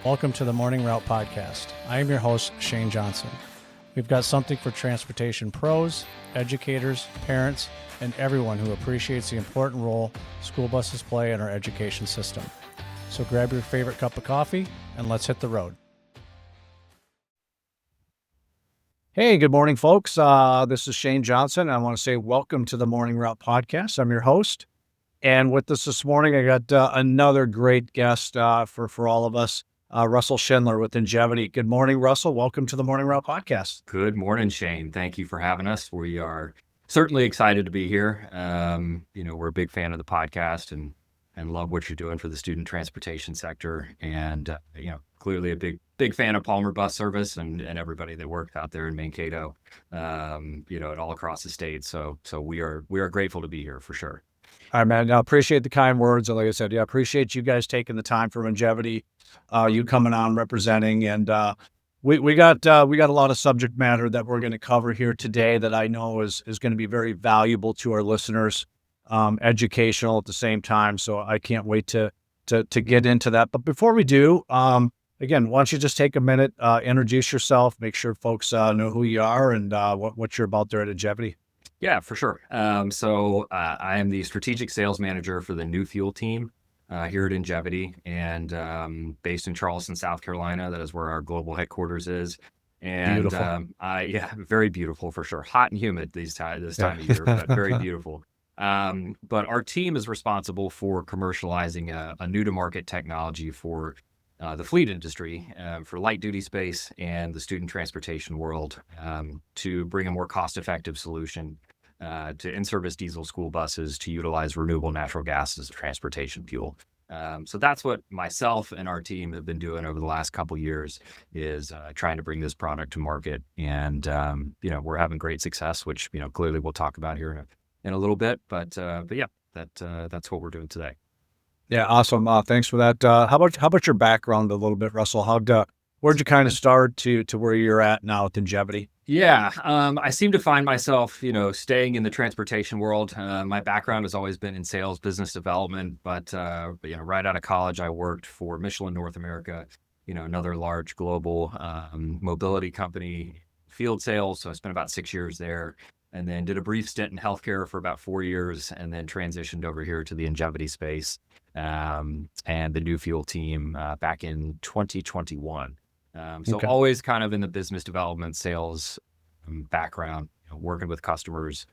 Welcome to the Morning Route Podcast. I am your host, Shane Johnson. We've got something for transportation pros, educators, parents, and everyone who appreciates the important role school buses play in our education system. So grab your favorite cup of coffee and let's hit the road. Hey, good morning, folks. This is Shane Johnson. I want to say welcome to the Morning Route Podcast. I'm your host. And with us this morning, I got another great guest for all of us. Russell Schindler with Ingevity. Good morning, Russell. Welcome to the Morning Route Podcast. Good morning, Shane. Thank you for having us. We are certainly excited to be here. We're a big fan of the podcast and love what you're doing for the student transportation sector. And, clearly a big fan of Palmer Bus Service and everybody that works out there in Mankato, and all across the state. So we are grateful to be here for sure. All right, man. I appreciate the kind words. And like I said, I appreciate you guys taking the time for Ingevity, you coming on representing. And we got a lot of subject matter that we're going to cover here today that I know is going to be very valuable to our listeners, educational at the same time. So I can't wait to get into that. But before we do, again, why don't you just take a minute, introduce yourself, make sure folks know who you are and what you're about there at Ingevity. Yeah, for sure. I am the strategic sales manager for the New Fuel team here at Ingevity, and based in Charleston, South Carolina. That is where our global headquarters is. And beautiful. Very beautiful for sure. Hot and humid this time of year, but very beautiful. But our team is responsible for commercializing a new to market technology for the fleet industry, for light duty space and the student transportation world, to bring a more cost-effective solution to in-service diesel school buses to utilize renewable natural gas as a transportation fuel. So that's what myself and our team have been doing over the last couple years, is trying to bring this product to market. And, we're having great success, which, clearly we'll talk about here in a little bit. But yeah, that's what we're doing today. Yeah, awesome. Thanks for that. How about your background a little bit, Russell? Where'd you kind of start to where you're at now with Ingevity? Yeah, I seem to find myself, staying in the transportation world. My background has always been in sales, business development, but right out of college, I worked for Michelin North America, another large global mobility company, field sales. So I spent about 6 years there, and then did a brief stint in healthcare for about 4 years, and then transitioned over here to the Ingevity space and the New Fuel team back in 2021. Okay. Always kind of in the business development sales background, working with customers,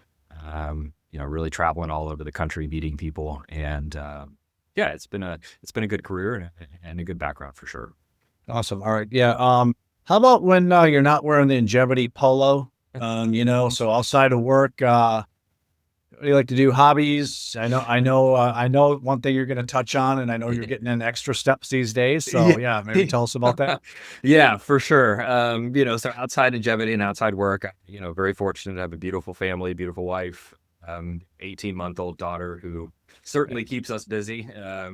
really traveling all over the country, meeting people. And it's been a good career and a good background for sure. Awesome. All right. Yeah. How about when you're not wearing the Ingevity polo? So outside of work, what do you like to do? Hobbies? I know one thing you're going to touch on, and I know you're getting in extra steps these days. So maybe tell us about that. Yeah, for sure. So outside Ingevity and outside work, very fortunate to have a beautiful family, beautiful wife, 18-month-old daughter who certainly keeps us busy.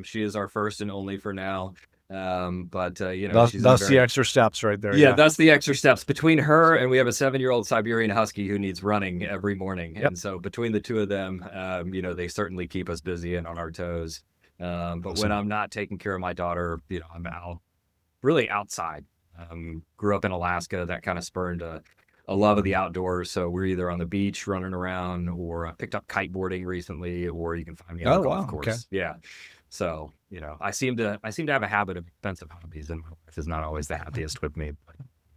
She is our first and only for now. That's the extra steps right there. Yeah, that's the extra steps between her, and we have a 7-year-old Siberian Husky who needs running every morning. Yep. And so between the two of them, they certainly keep us busy and on our toes. But Awesome. when I'm not taking care of my daughter, I'm really outside. Grew up in Alaska. That kind of spurned a love of the outdoors. So we're either on the beach running around, or I picked up kiteboarding recently, or you can find me on the golf course. Okay. Yeah. So, I seem to have a habit of expensive hobbies, and my wife is not always the happiest with me. But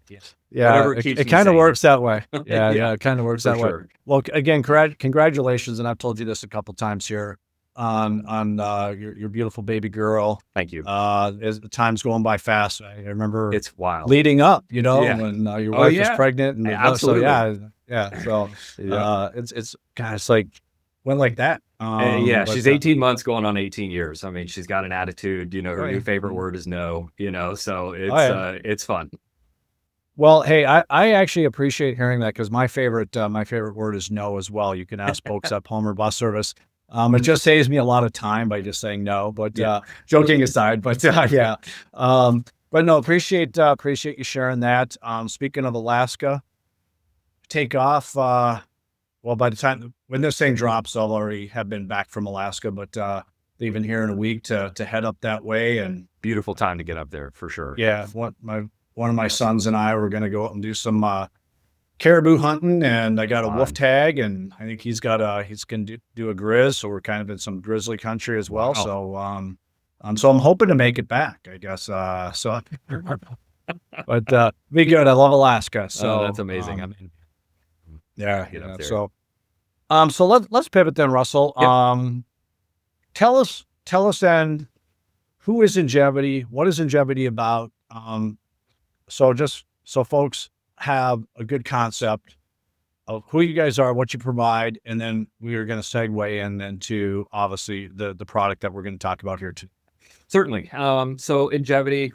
it kind of works that way. Yeah, it kind of works that sure. way. Well, again, congratulations, and I've told you this a couple times here on your beautiful baby girl. Thank you. As the time's going by fast, I remember it's wild leading up, when your wife was pregnant, and absolutely. So it's like went like that. She's 18 months going on 18 years. I mean, she's got an attitude, her new favorite word is no, so it's fun. Well, hey, I actually appreciate hearing that, because my favorite word is no as well. You can ask folks at Palmer Bus Service. It just saves me a lot of time by just saying no, but joking aside, but but no, appreciate you sharing that. Speaking of Alaska, take off, well, by the time when this thing drops, I'll already have been back from Alaska, but leaving here in a week to head up that way. And Beautiful time to get up there for sure. yeah, one of my sons and I were going to go out and do some caribou hunting, and I got a wolf Fun. tag, and I think he's going to do a grizz. So we're kind of in some grizzly country as well. Wow. So I'm hoping to make it back, I guess. But be good. I love Alaska. So Oh, that's amazing. I mean, yeah. get up there. So let's pivot then, Russell. Yep. Tell us then, who is Ingevity? What is Ingevity about? So just so folks have a good concept of who you guys are, what you provide, and then we are going to segue into obviously the product that we're going to talk about here too. Certainly. So Ingevity,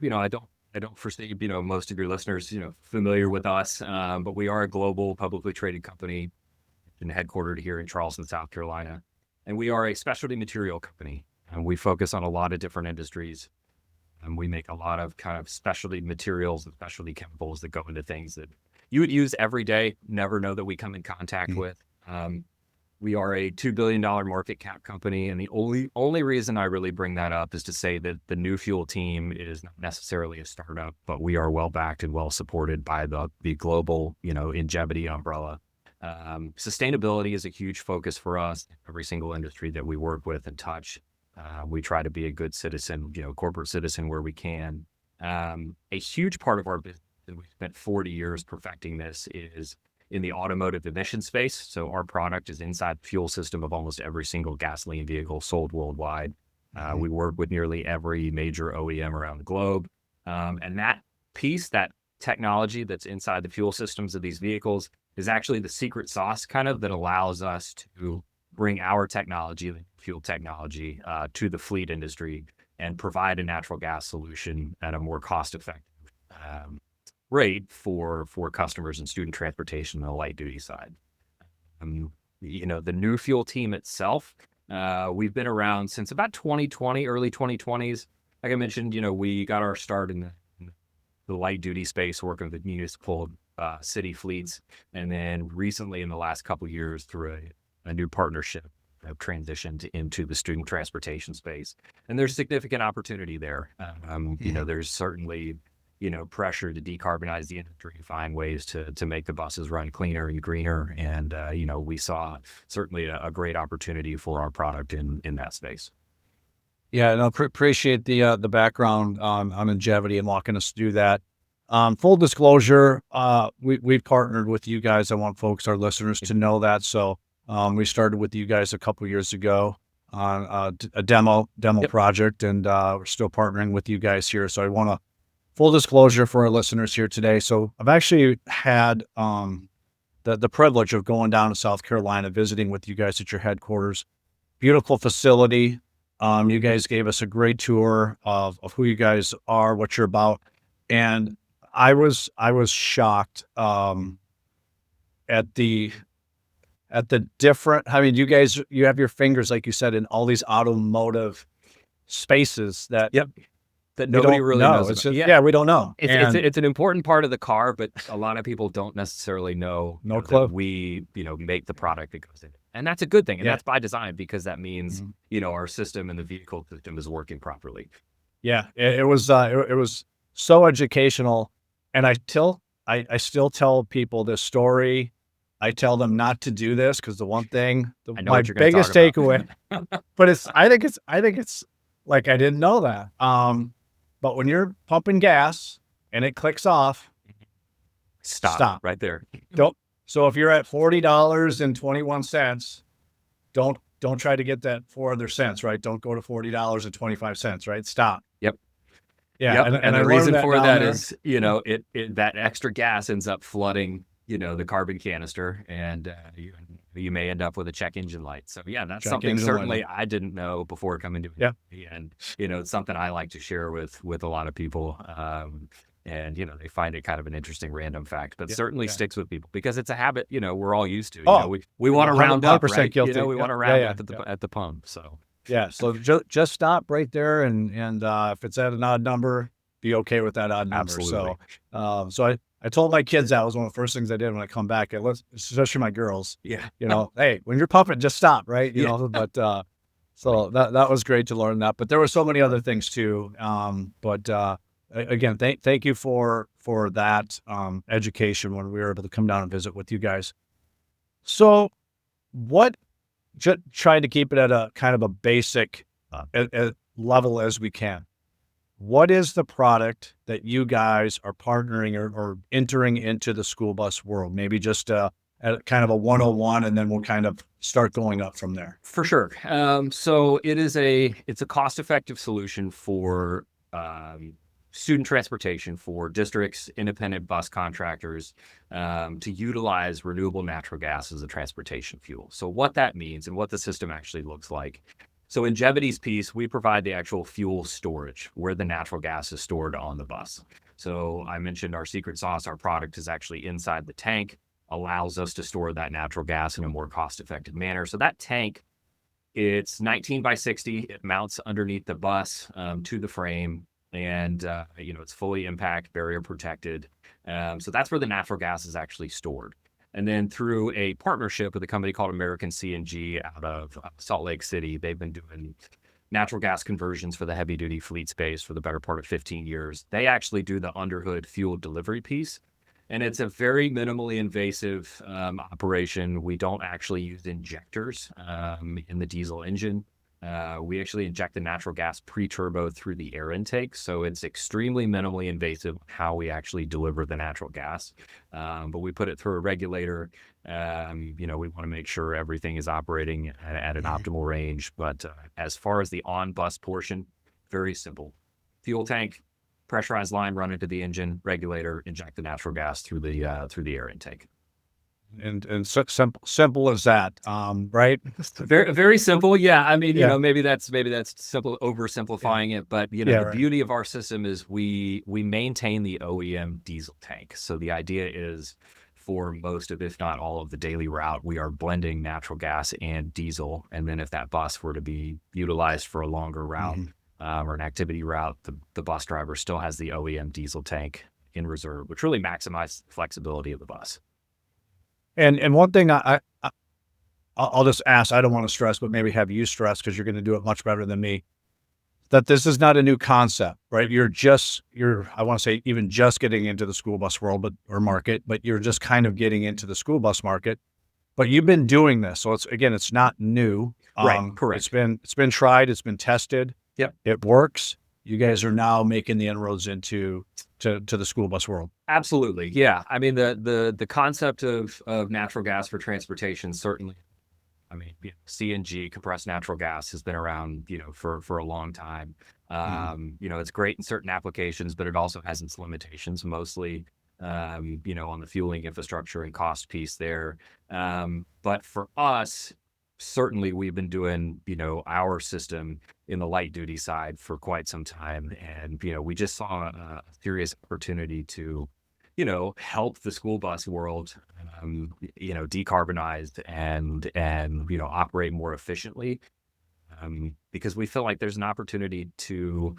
I don't foresee, most of your listeners, familiar with us, but we are a global publicly traded company and headquartered here in Charleston, South Carolina. And we are a specialty material company, and we focus on a lot of different industries. And we make a lot of kind of specialty materials and specialty chemicals that go into things that you would use every day, never know that we come in contact with. We are a $2 billion market cap company. And the only reason I really bring that up is to say that the New Fuel team is not necessarily a startup, but we are well backed and well supported by the global, Ingevity umbrella. Sustainability is a huge focus for us. Every single industry that we work with and touch, we try to be a good citizen, corporate citizen where we can. A huge part of our business, and we've spent 40 years perfecting this, is in the automotive emission space. So our product is inside the fuel system of almost every single gasoline vehicle sold worldwide. We work with nearly every major OEM around the globe. And that piece, that technology that's inside the fuel systems of these vehicles, is actually the secret sauce kind of that allows us to bring our technology, the fuel technology, to the fleet industry and provide a natural gas solution at a more cost-effective rate for customers in student transportation on the light duty side. The New Fuel team itself, we've been around since about 2020, early 2020s. Like I mentioned, we got our start in the light duty space, working with municipal city fleets, and then recently in the last couple of years through a new partnership, have transitioned into the student transportation space. And there's significant opportunity there. There's certainly pressure to decarbonize the industry, find ways to make the buses run cleaner and greener. And, we saw certainly a great opportunity for our product in that space. Yeah, no, appreciate the background on Ingevity and walking us through that. Full disclosure, we've partnered with you guys. I want our listeners to know that. So we started with you guys a couple of years ago on a demo Yep. project, and we're still partnering with you guys here. So I want to full disclosure for our listeners here today. So I've actually had the privilege of going down to South Carolina, visiting with you guys at your headquarters. Beautiful facility. You guys gave us a great tour of who you guys are, what you're about. And I was shocked at the different, I mean, you have your fingers, like you said, in all these automotive spaces that That we nobody don't really know. knows It's about. just, yeah, we don't know. It's an important part of the car, but a lot of people don't necessarily know, No clue. that we, make the product that goes in it. And that's a good thing. And Yeah. that's by design, because that means, our system and the vehicle system is working properly. Yeah, it was so educational, and I still tell people this story. I tell them not to do this because the one thing, I know my what you're gonna biggest talk about. takeaway, but I think it's like I didn't know that. But when you're pumping gas and it clicks off, stop. Right there. Don't. So if you're at $40.21, don't try to get that 4 other cents, right? Don't go to $40.25, right? Stop. Yep. Yeah. Yep. And the I reason learned for down that there. is, that extra gas ends up flooding, the carbon canister, and you may end up with a check engine light. So yeah, that's Check something engine certainly light. I didn't know before coming to Yeah. Ingevity. And it's something I like to share with a lot of people. And they find it kind of an interesting random fact, but certainly sticks with people because it's a habit. We're all used to. Oh, we want to round up, 100% right? guilty. We want to round up at the pump. So Yeah. So just stop right there, and if it's at an odd number, be okay with that odd number. Absolutely. So I told my kids that was one of the first things I did when I come back. Especially my girls. yeah, Hey, when you're pumping, just stop, right? Yeah. But So that was great to learn that, but there were so many other things too. Again, thank you for that education when we were able to come down and visit with you guys. So what, just trying to keep it at a kind of a basic level as we can. What is the product that you guys are partnering or entering into the school bus world? Maybe just at kind of a 101, and then we'll kind of start going up from there. For sure. So it's a cost-effective solution for student transportation for districts, independent bus contractors, to utilize renewable natural gas as a transportation fuel. So what that means and what the system actually looks like. So in Ingevity's piece, we provide the actual fuel storage where the natural gas is stored on the bus. So I mentioned our secret sauce, our product is actually inside the tank, allows us to store that natural gas in a more cost-effective manner. So that tank, it's 19 by 60. It mounts underneath the bus to the frame, and it's fully impact barrier protected. So that's where the natural gas is actually stored. And then through a partnership with a company called American CNG out of Salt Lake City, they've been doing natural gas conversions for the heavy duty fleet space for the better part of 15 years. They actually do the underhood fuel delivery piece. And it's a very minimally invasive operation. We don't actually use injectors in the diesel engine. We actually inject the natural gas pre-turbo through the air intake. So it's extremely minimally invasive how we actually deliver the natural gas. But we put it through a regulator. We want to make sure everything is operating at an optimal range. But as far as the on-bus portion, very simple. Fuel tank, pressurized line run into the engine, regulator, inject the natural gas through the air intake. And so simple as that, right? Very, very simple. Yeah. I mean, maybe that's simple, oversimplifying it, but the beauty of our system is we maintain the OEM diesel tank. So the idea is for most of, if not all of the daily route, we are blending natural gas and diesel. And then if that bus were to be utilized for a longer route, or an activity route, the bus driver still has the OEM diesel tank in reserve, which really maximizes the flexibility of the bus. And one thing I'll just ask, I don't want to stress, but maybe have you stress, because you're going to do it much better than me, that this is not a new concept, right? You're I want to say even just getting into the school bus world, or market, but you're just kind of getting into the school bus market, but you've been doing this. So it's not new. Right. Correct. It's been tried. It's been tested. Yep. It works. You guys are now making the inroads into the school bus world. Absolutely. Yeah. I mean, the concept of natural gas for transportation, certainly, I mean, CNG, compressed natural gas, has been around, for a long time. It's great in certain applications, but it also has its limitations, mostly, on the fueling infrastructure and cost piece there. But for us, certainly we've been doing, our system in the light duty side for quite some time. And, we just saw a serious opportunity to, help the school bus world, decarbonize and operate more efficiently. Because we feel like there's an opportunity to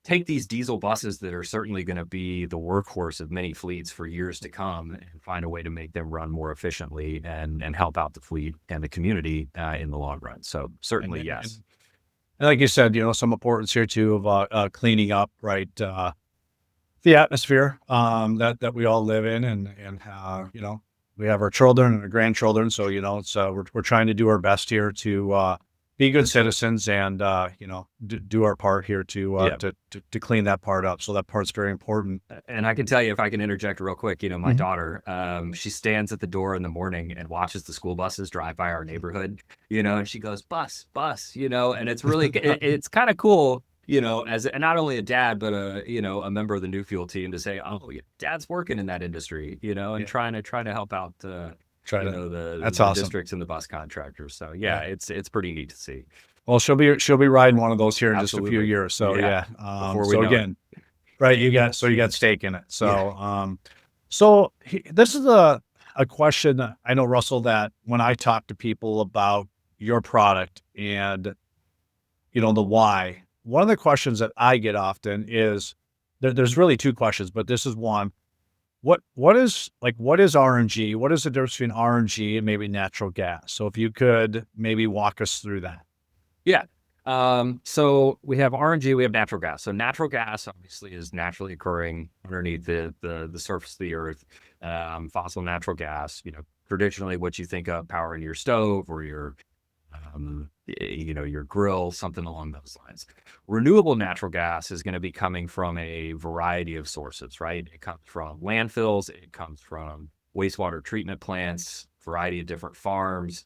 take these diesel buses that are certainly going to be the workhorse of many fleets for years to come, and find a way to make them run more efficiently and help out the fleet and the community in the long run. So certainly, yes. And like you said, some importance here too of cleaning up, right? The atmosphere that we all live in, and we have our children and our grandchildren. So, it's we're trying to do our best here to be good citizens and, do our part here to clean that part up. So that part's very important. And I can tell you, if I can interject real quick, my daughter, she stands at the door in the morning and watches the school buses drive by our neighborhood, and she goes, bus, and it's really, it's kind of cool, as not only a dad, but a member of the New Fuel team, to say, oh, dad's working in that industry, and trying to help out, that's the awesome. Districts and the bus contractors. So it's pretty neat to see. Well, she'll be riding one of those here in Absolutely. just a few years. So Before we know again, right, you got stake in it. So this is a question that I know, Russell, that when I talk to people about your product and the why, one of the questions that I get often is there's really two questions, but this is one. What is RNG? What is the difference between RNG and maybe natural gas? So if you could maybe walk us through that. Yeah. So we have RNG, we have natural gas. So natural gas obviously is naturally occurring underneath the surface of the earth. Fossil natural gas, traditionally what you think of powering your stove or your grill, something along those lines. Renewable natural gas is going to be coming from a variety of sources, right? It comes from landfills, it comes from wastewater treatment plants, variety of different farms,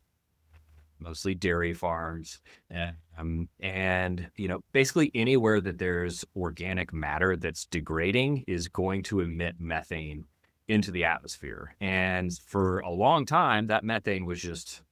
mostly dairy farms. And basically anywhere that there's organic matter that's degrading is going to emit methane into the atmosphere. And for a long time, that methane was just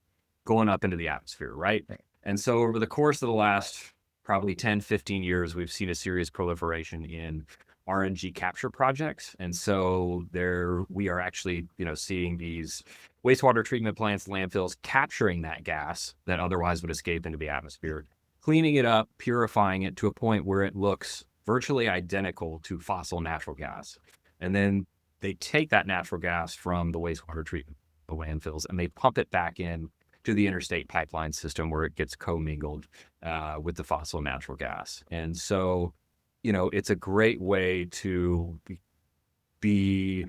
going up into the atmosphere, right? And so over the course of the last probably 10, 15 years, we've seen a serious proliferation in RNG capture projects. And so there we are actually, seeing these wastewater treatment plants, landfills capturing that gas that otherwise would escape into the atmosphere, cleaning it up, purifying it to a point where it looks virtually identical to fossil natural gas. And then they take that natural gas from the wastewater treatment, the landfills, and they pump it back in to the interstate pipeline system where it gets commingled with the fossil natural gas. And so, it's a great way to be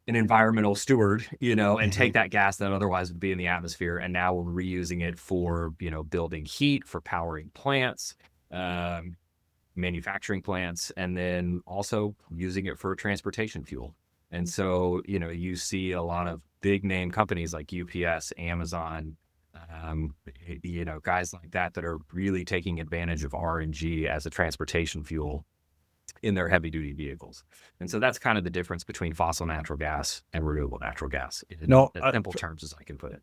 an environmental steward, and take that gas that otherwise would be in the atmosphere. And now we're reusing it for, building heat, for powering plants, manufacturing plants, and then also using it for transportation fuel. And so, you see a lot of big name companies like UPS, Amazon, guys like that are really taking advantage of RNG as a transportation fuel in their heavy duty vehicles. And so that's kind of the difference between fossil natural gas and renewable natural gas in No, as simple terms as I can put it.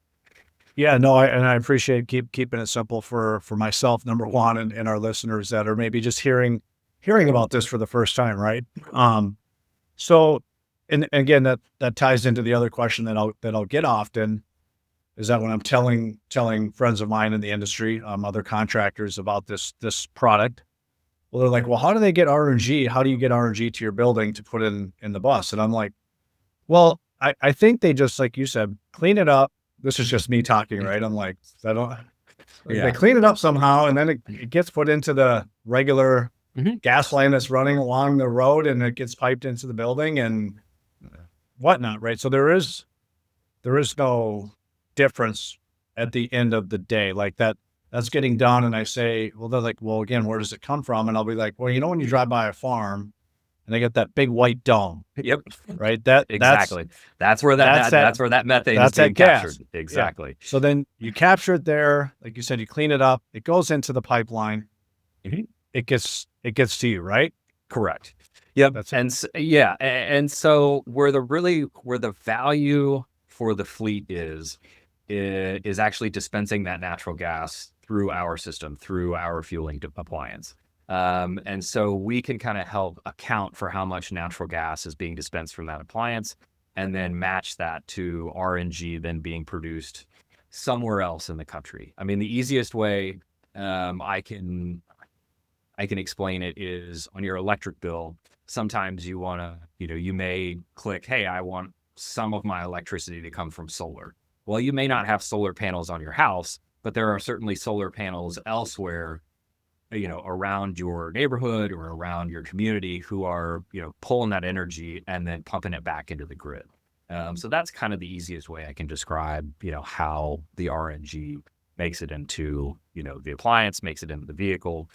yeah, no, I appreciate keeping it simple for myself, number one, and our listeners that are maybe just hearing about this for the first time, right? So, and again, that ties into the other question that I'll get often is that when I'm telling friends of mine in the industry, other contractors about this product, well, they're like, well, how do they get RNG? How do you get RNG to your building to put in the bus? And I'm like, well, I think they just, like you said, clean it up. This is just me talking, right? I'm like, I don't, they clean it up somehow, and then it gets put into the regular gas line that's running along the road, and it gets piped into the building and whatnot, right? So there is no difference at the end of the day. Like that's getting done. And I say, well, they're like, well, again, where does it come from? And I'll be like, well, when you drive by a farm and they got that big white dome, Yep. right? Exactly. That's where that's where that methane is being captured. Exactly. Yeah. So then you capture it there. Like you said, you clean it up. It goes into the pipeline. It gets to you, right? Correct. Yep. That's it. And so where the value for the fleet is actually dispensing that natural gas through our system, through our fueling appliance. And so we can kind of help account for how much natural gas is being dispensed from that appliance and then match that to RNG then being produced somewhere else in the country. I mean, the easiest way I can explain it is on your electric bill. Sometimes you want to, you may click, hey, I want some of my electricity to come from solar. Well, you may not have solar panels on your house, but there are certainly solar panels elsewhere, around your neighborhood or around your community who are, pulling that energy and then pumping it back into the grid. So that's kind of the easiest way I can describe, how the RNG makes it into, the appliance, makes it into the vehicle.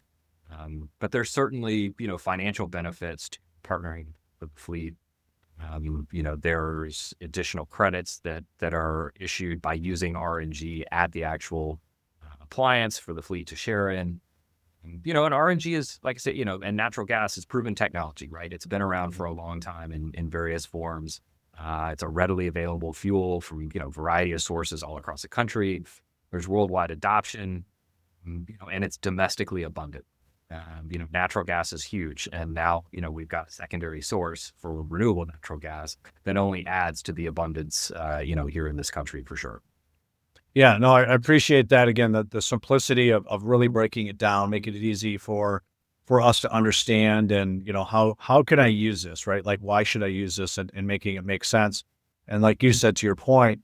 But there's certainly, financial benefits to partnering with the fleet. There's additional credits that are issued by using RNG at the actual appliance for the fleet to share in. And RNG is, like I said, and natural gas is proven technology, right? It's been around for a long time in various forms. It's a readily available fuel from, variety of sources all across the country. There's worldwide adoption, and it's domestically abundant. Natural gas is huge. And now, we've got a secondary source for renewable natural gas that only adds to the abundance, here in this country for sure. Yeah, no, I appreciate that. Again, the simplicity of really breaking it down, making it easy for us to understand and, how can I use this, right? Like, why should I use this and making it make sense? And like you said, to your point,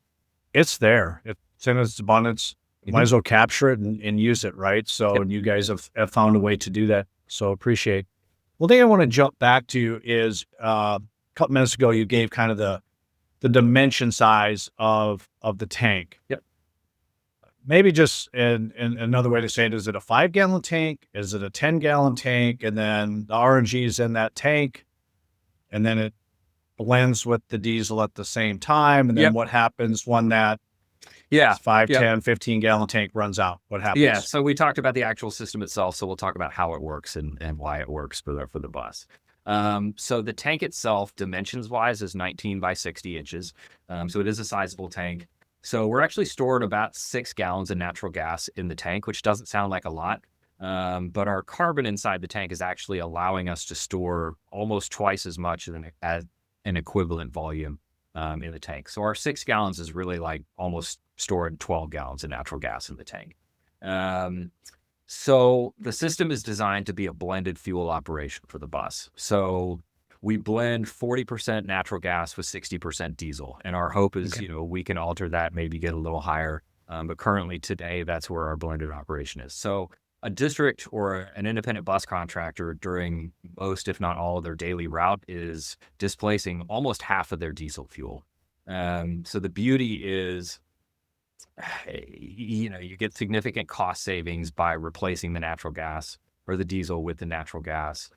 it's there. It's in its abundance. might as well capture it and use it, right? So, Yep. and you guys have found a way to do that. So appreciate. Well, thing I want to jump back to is a couple minutes ago you gave kind of the dimension size of the tank. Yep. Maybe just in another way to say it, is it a 5-gallon tank? Is it a 10-gallon tank? And then the RNG is in that tank, and then it blends with the diesel at the same time. And then Yep. what happens when that Yeah. 5, Yep. 10, 15-gallon tank runs out? What happens? Yeah. So we talked about the actual system itself. So we'll talk about how it works and why it works for the bus. So the tank itself, dimensions wise, is 19 by 60 inches. So it is a sizable tank. So we're actually storing about 6 gallons of natural gas in the tank, which doesn't sound like a lot. But our carbon inside the tank is actually allowing us to store almost twice as much as an equivalent volume in the tank. So our 6 gallons is really like almost storing 12 gallons of natural gas in the tank. So the system is designed to be a blended fuel operation for the bus. So we blend 40% natural gas with 60% diesel. And our hope is, Okay. we can alter that, maybe get a little higher. But currently today, that's where our blended operation is. So a district or an independent bus contractor during most, if not all of their daily route is displacing almost half of their diesel fuel. So the beauty is, you get significant cost savings by replacing the natural gas or the diesel with the natural gas.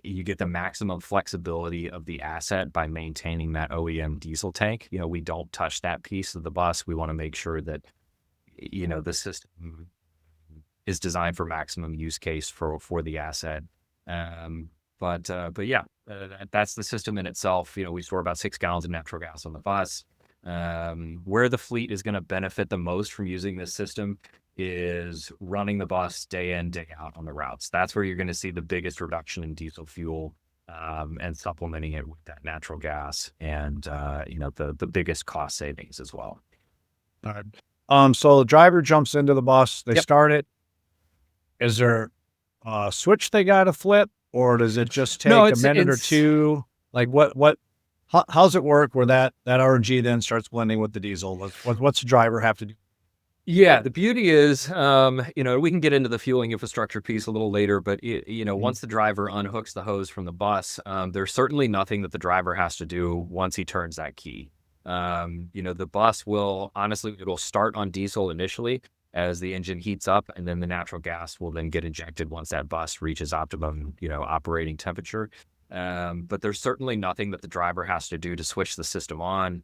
You get the maximum flexibility of the asset by maintaining that OEM diesel tank. We don't touch that piece of the bus. We want to make sure that, the system is designed for maximum use case for the asset. But yeah, that's the system in itself. We store about 6 gallons of natural gas on the bus. Where the fleet is going to benefit the most from using this system is running the bus day in, day out on the routes. That's where you're going to see the biggest reduction in diesel fuel, and supplementing it with that natural gas and, the biggest cost savings as well. All right. So the driver jumps into the bus, they Yep. start it. Is there a switch they got to flip, or does it just take No, a minute or two? Like how's it work where that RNG then starts blending with the diesel? What's the driver have to do? Yeah, the beauty is, we can get into the fueling infrastructure piece a little later, but once the driver unhooks the hose from the bus, there's certainly nothing that the driver has to do once he turns that key. The bus it'll start on diesel initially as the engine heats up, and then the natural gas will then get injected once that bus reaches optimum, operating temperature. But there's certainly nothing that the driver has to do to switch the system on.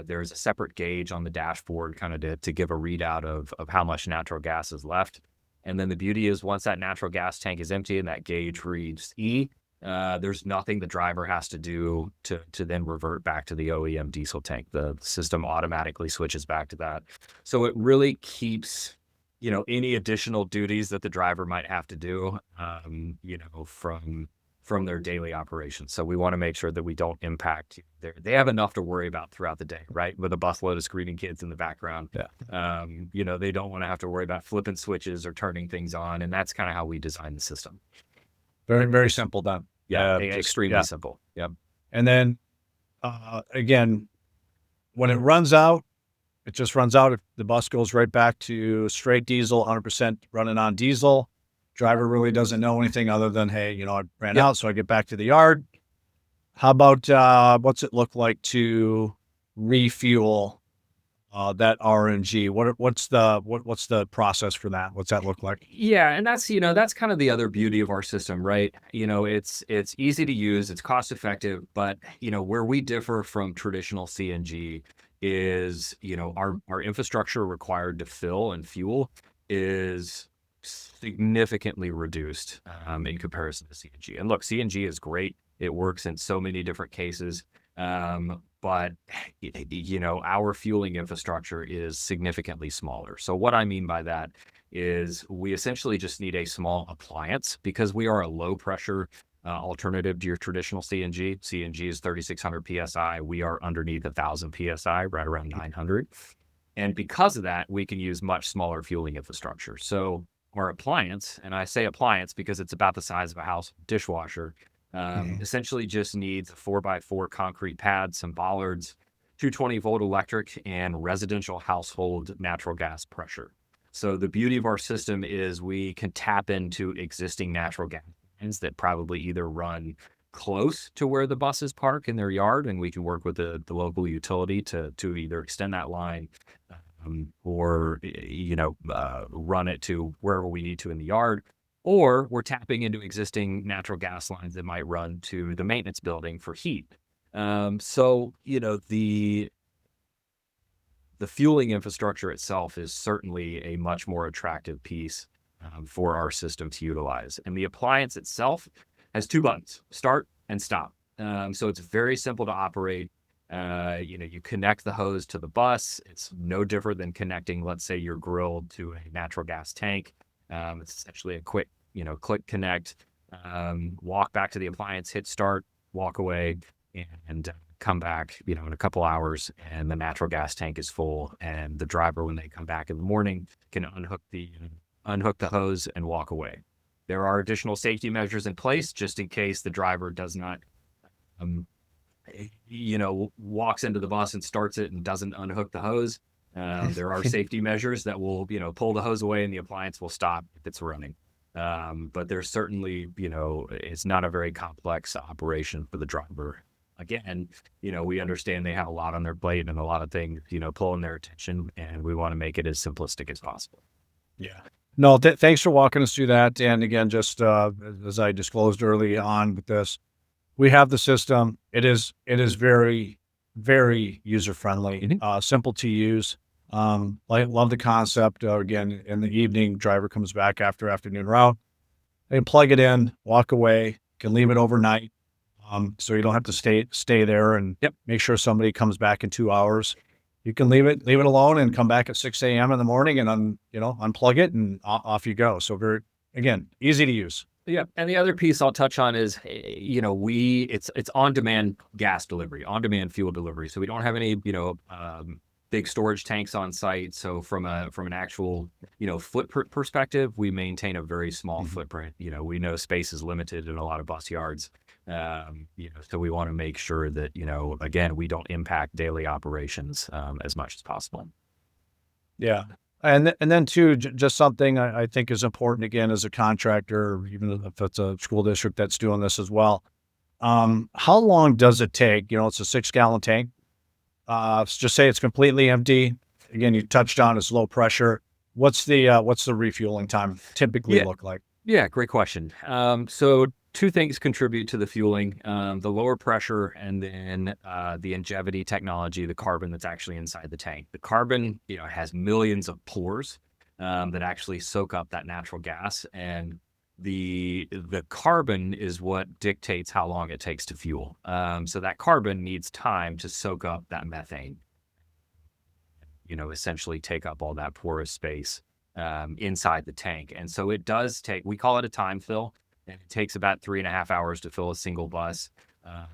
There's a separate gauge on the dashboard kind of to give a readout of how much natural gas is left. And then the beauty is once that natural gas tank is empty and that gauge reads E, there's nothing the driver has to do to then revert back to the OEM diesel tank. The system automatically switches back to that. So it really keeps, any additional duties that the driver might have to do, from their daily operations. So we want to make sure that we don't impact they have enough to worry about throughout the day, right? With a busload of screaming kids in the background. Yeah. They don't want to have to worry about flipping switches or turning things on. And that's kind of how we design the system. Very, very simple then. Yeah. Just- Extremely yeah. simple. Yep. And then again, when it runs out, it just runs out. If the bus goes right back to straight diesel, 100% running on diesel. Driver really doesn't know anything other than, hey, I ran out, so I get back to the yard. How about what's it look like to refuel that RNG? What's the process for that? What's that look like? Yeah, and that's kind of the other beauty of our system, right? It's easy to use, it's cost effective, but where we differ from traditional CNG is, our infrastructure required to fill and fuel is significantly reduced in comparison to CNG. And look, CNG is great. It works in so many different cases. But our fueling infrastructure is significantly smaller. So what I mean by that is we essentially just need a small appliance because we are a low pressure alternative to your traditional CNG. CNG is 3,600 PSI. We are underneath 1,000 PSI, right around 900. And because of that, we can use much smaller fueling infrastructure. So our appliance, and I say appliance because it's about the size of a house dishwasher, essentially just needs a 4x4 concrete pad, some bollards, 220-volt electric, and residential household natural gas pressure. So the beauty of our system is we can tap into existing natural gas lines that probably either run close to where the buses park in their yard, and we can work with the local utility to either extend that line or run it to wherever we need to in the yard, or we're tapping into existing natural gas lines that might run to the maintenance building for heat. So the fueling infrastructure itself is certainly a much more attractive piece for our system to utilize. And the appliance itself has 2 buttons, start and stop. So it's very simple to operate. You connect the hose to the bus. It's no different than connecting, let's say, your grill to a natural gas tank. It's essentially a quick, click connect, walk back to the appliance, hit start, walk away, and come back, in a couple hours, and the natural gas tank is full. And the driver, when they come back in the morning, can unhook the hose and walk away. There are additional safety measures in place just in case the driver does not, walks into the bus and starts it and doesn't unhook the hose. There are safety measures that will, pull the hose away and the appliance will stop if it's running. But there's certainly, it's not a very complex operation for the driver. Again, we understand they have a lot on their plate and a lot of things, pulling their attention, and we want to make it as simplistic as possible. Yeah. No, thanks for walking us through that. And again, just as I disclosed early on with this, we have the system. It is very, very user friendly, simple to use. Love the concept. Again, in the evening, driver comes back after afternoon route. They can plug it in, walk away, can leave it overnight. So you don't have to stay there and make sure somebody comes back in 2 hours. You can leave it alone and come back at 6 a.m. in the morning and unplug it and off you go. So very, again, easy to use. Yeah. And the other piece I'll touch on is, it's on-demand gas delivery, on-demand fuel delivery. So we don't have any, big storage tanks on site. So from an actual, footprint perspective, we maintain a very small footprint. We know space is limited in a lot of bus yards. So we want to make sure that, again, we don't impact daily operations as much as possible. Yeah. And then too, just something I think is important, again, as a contractor, even if it's a school district that's doing this as well. How long does it take? It's a 6-gallon tank. Just say it's completely empty. Again, you touched on it's low pressure. What's the refueling time typically look like? Yeah, great question. So 2 things contribute to the fueling, the lower pressure and then the Ingevity technology, the carbon that's actually inside the tank. The carbon, has millions of pores that actually soak up that natural gas, and the carbon is what dictates how long it takes to fuel. So that carbon needs time to soak up that methane, essentially take up all that porous space inside the tank. And so it does take, we call it a time fill, and it takes about 3.5 hours to fill a single bus.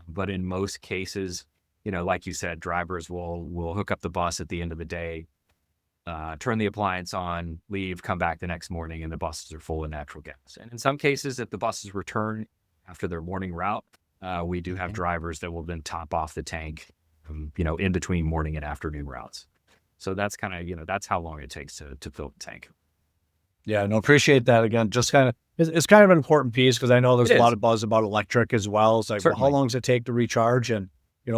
But in most cases, like you said, drivers will hook up the bus at the end of the day, turn the appliance on, leave, come back the next morning, and the buses are full of natural gas. And in some cases, if the buses return after their morning route, we do have drivers that will then top off the tank, in between morning and afternoon routes. So that's kind of, that's how long it takes to fill the tank. Yeah, no, appreciate that. Again, just kind of, it's kind of an important piece because I know there's a lot of buzz about electric as well. It's like, well, how long does it take to recharge? And,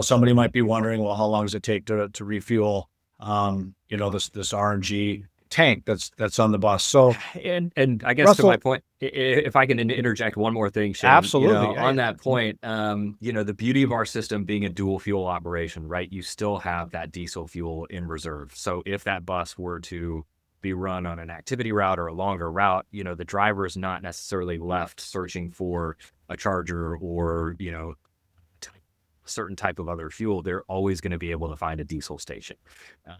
somebody might be wondering, well, how long does it take to refuel, this RNG tank that's on the bus? So, and I guess Russell, to my point, if I can interject one more thing, Shane, absolutely. On that point, the beauty of our system being a dual fuel operation, right? You still have that diesel fuel in reserve. So if that bus were to be run on an activity route or a longer route, the driver is not necessarily left searching for a charger or, a certain type of other fuel. They're always going to be able to find a diesel station.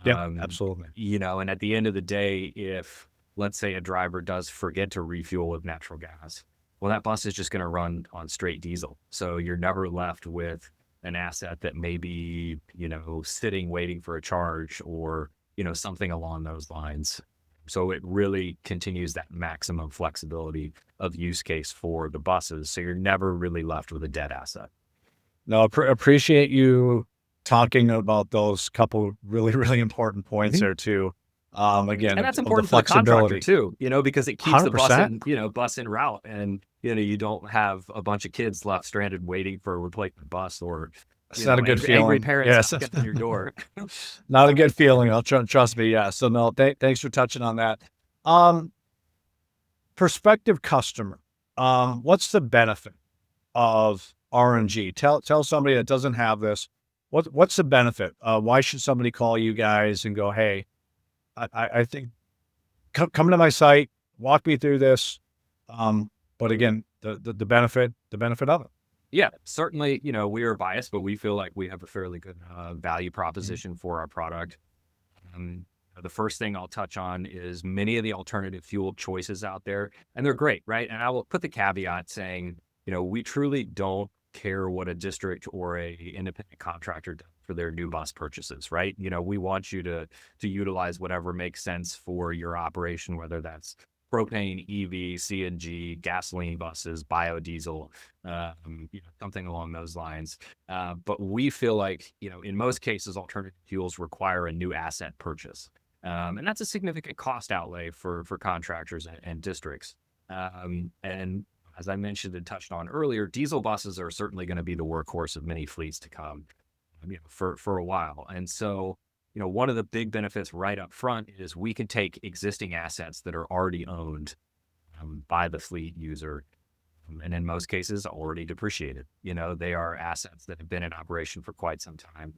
Yeah, absolutely. And at the end of the day, if let's say a driver does forget to refuel with natural gas, well, that bus is just going to run on straight diesel. So you're never left with an asset that may be, sitting waiting for a charge or, something along those lines. So it really continues that maximum flexibility of use case for the buses. So you're never really left with a dead asset. No, appreciate you talking about those couple really, really important points Mhm. there too. Again, And that's of the important for the contractor flexibility. too, because it keeps the bus 100%. in, bus en route, and you don't have a bunch of kids left stranded waiting for a replacement bus, or It's not a good angry feeling. parents Yes. knocking on your door. Not a good feeling. Trust me. Yeah. So no, thanks for touching on that. Um, Prospective customer. What's the benefit of RNG? Tell somebody that doesn't have this. What's the benefit? Why should somebody call you guys and go, hey, I think come to my site, walk me through this. But again, the benefit of it. Yeah, certainly, we are biased, but we feel like we have a fairly good value Mhm. proposition for our product. The first thing I'll touch on is many of the alternative fuel choices out there, and they're great, right? And I will put the caveat saying, we truly don't care what a district or a independent contractor does for their new bus purchases, right? We want you to utilize whatever makes sense for your operation, whether that's propane, EV, CNG, gasoline buses, biodiesel, something along those lines. But we feel like, in most cases, alternative fuels require a new asset purchase. And that's a significant cost outlay for contractors and districts. And as I mentioned and touched on earlier, diesel buses are certainly going to be the workhorse of many fleets to come, for a while. And so, one of the big benefits right up front is we can take existing assets that are already owned by the fleet user, and in most cases already depreciated. They are assets that have been in operation for quite some time.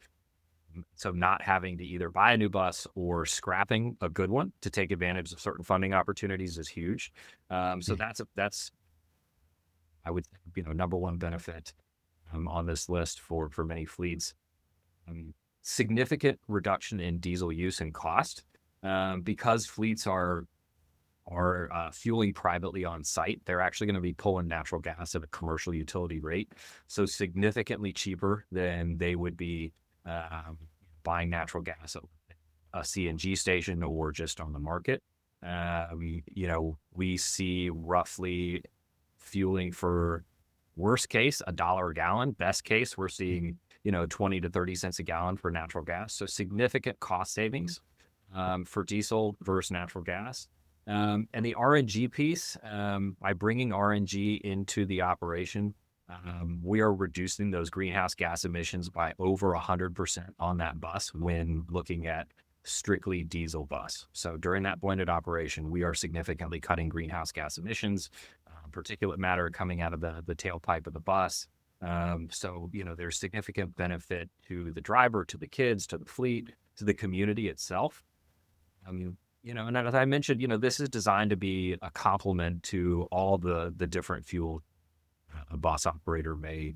So not having to either buy a new bus or scrapping a good one to take advantage of certain funding opportunities is huge. So Mm. that's I would think, number one benefit on this list for many fleets. Um, Significant reduction in diesel use and cost, because fleets are fueling privately on site. They're actually going to be pulling natural gas at a commercial utility rate, so significantly cheaper than they would be um, buying natural gas at a CNG station or just on the market. We see roughly fueling for worst case $1 a gallon. Best case, we're seeing 20 to 30 cents a gallon for natural gas. So significant cost savings for diesel versus natural gas. And the RNG piece, by bringing RNG into the operation, we are reducing those greenhouse gas emissions by over 100% on that bus when looking at strictly diesel bus. So during that blended operation, we are significantly cutting greenhouse gas emissions, particulate matter coming out of the tailpipe of the bus. So, there's significant benefit to the driver, to the kids, to the fleet, to the community itself. And as I mentioned, this is designed to be a complement to all the different fuel a bus operator may,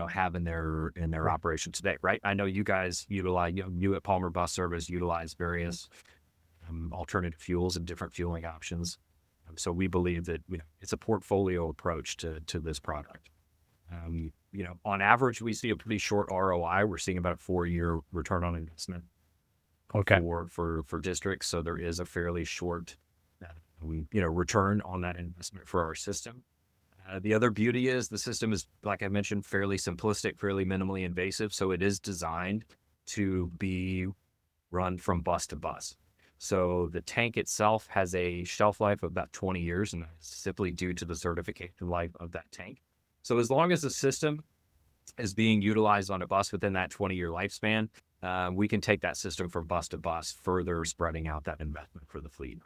have in their Right. operation today, right? I know you guys utilize, you at Palmer Bus Service utilize various alternative fuels and different fueling options. So we believe that it's a portfolio approach to this product. On average, we see a pretty short ROI. We're seeing about a 4-year return on investment Okay. for districts. So there is a fairly short, return on that investment for our system. The other beauty is the system is, like I mentioned, fairly simplistic, fairly minimally invasive. So it is designed to be run from bus to bus. So the tank itself has a shelf life of about 20 years, and that's simply due to the certification life of that tank. So as long as the system is being utilized on a bus within that 20-year lifespan, we can take that system from bus to bus, further spreading out that investment for the fleet.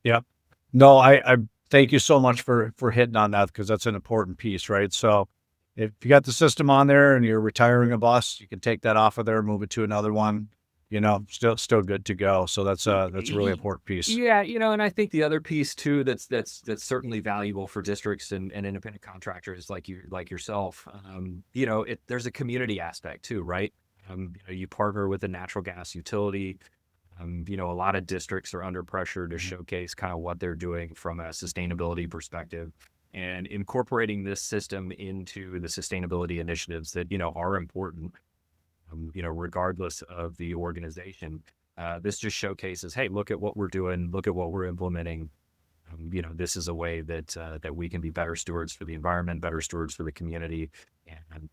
Yep. No, I thank you so much for hitting on that because that's an important piece, right? So if you got the system on there and you're retiring a bus, you can take that off of there, move it to another one, still good to go. So that's a really important piece. Yeah, and I think the other piece too that's certainly valuable for districts and independent contractors like yourself. There's a community aspect too, right? You partner with a natural gas utility. A lot of districts are under pressure to Mhm. showcase kind of what they're doing from a sustainability perspective, and incorporating this system into the sustainability initiatives that are important, regardless of the organization. This just showcases, hey, look at what we're doing, look at what we're implementing. This is a way that we can be better stewards for the environment, better stewards for the community, and